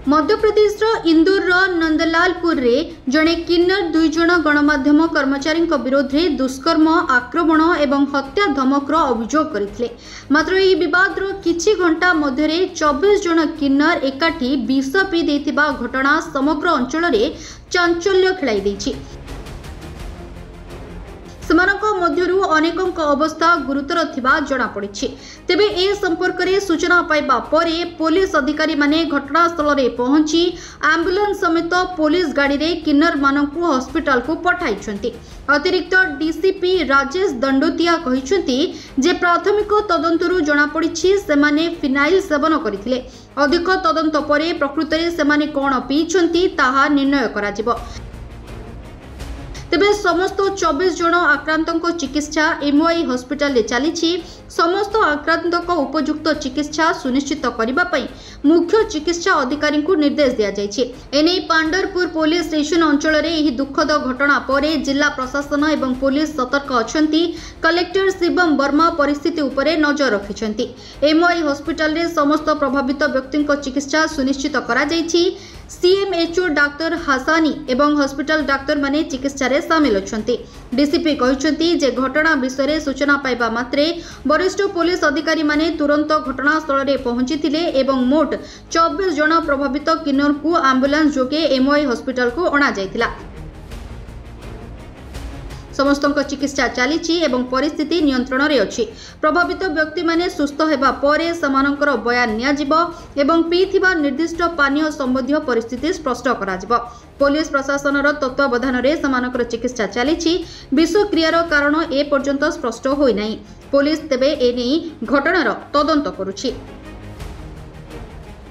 मध्यप्रदेश इंदौर नंदलालपुर रे जड़े किन्नर 2 जन गणमाध्यम कर्मचारी विरोध में दुष्कर्म आक्रमण एवं हत्या धमकर अभियोग करथिले। मात्र यह विवाद किछि घंटा मध्य 24 जन किन्नर एकाठी विष पी देथिबा घटना समग्र अंचल में चांचल्य खेलाई दैछि। सेमानक मध्यरु अनेकक अवस्था गुरुतर थिबा जणा पड़िछि। तेबे ए संपर्क में सूचना पाइबा परे पुलिस अधिकारी माने घटनास्थल में पहुंची एम्बुलेंस समेत पुलिस गाड़ी रे किन्नर मानकु हॉस्पिटल को पठाइछन्ति। अतिरिक्त डीसीपी राजेश दंडोतिया कहिछन्ति जे प्राथमिक तदंतरु जणा पड़िछि सेमाने फिनाइल सेवन करथिले। अधिक तदंत परे प्रकृत रे सेमाने कोन पीछन्ति ताहा निर्णय कराजिबो। तेबे समस्त 24 जन आक्रांतों चिकित्सा एमओआई हॉस्पिटल चली। समस्त आक्रांतों उपयुक्त चिकित्सा सुनिश्चित करने मुख्य चिकित्सा अधिकारी को निर्देश दिया जायछि। एने पांडरपुर पुलिस स्टेशन अंचल में यह दुखद घटना पर जिला प्रशासन एवं पुलिस सतर्क अछंती। कलेक्टर शिवम वर्मा परिस्थिति उपरे नजर रखिछंती। एमओआई हॉस्पिटल रे समस्त प्रभावित व्यक्ति चिकित्सा सुनिश्चित करा जायछि। सीएमएचओ डाक्टर हासानी एवं हॉस्पिटल डाक्टर माने चिकित्सा रे शामिल अछंती। डीसीपी कहिछंती जे घटना विषय सूचना पाइबा मात्रे वरिष्ठ पुलिस अधिकारी माने तुरंत घटनास्थल रे पहुंचीथिले एवं मोट 24 जन प्रभावित किन्नर को एम्बुलेंस जोगे एमओआई हॉस्पिटल को अणा जायतिला। समस्त चिकित्सा चली एवं परिस्थिति नियंत्रण में अच्छी। प्रभावित व्यक्ति माने सुस्थ हेबा परे समानकर बयान नियाजिबो एवं पीथिबा निर्दिष्ट पानीय संबंधी परिस्थिति स्पष्ट कराजिबो। पुलिस प्रशासन तत्वावधान में समानकर चिकित्सा चली। विषक्रियार कारण ए पर्यंत स्पष्ट होई नाही। पुलिस तेबे एने घटनार तदंत करुछि।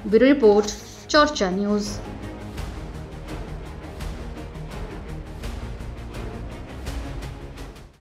ब्यूरो रिपोर्ट चर्चा न्यूज।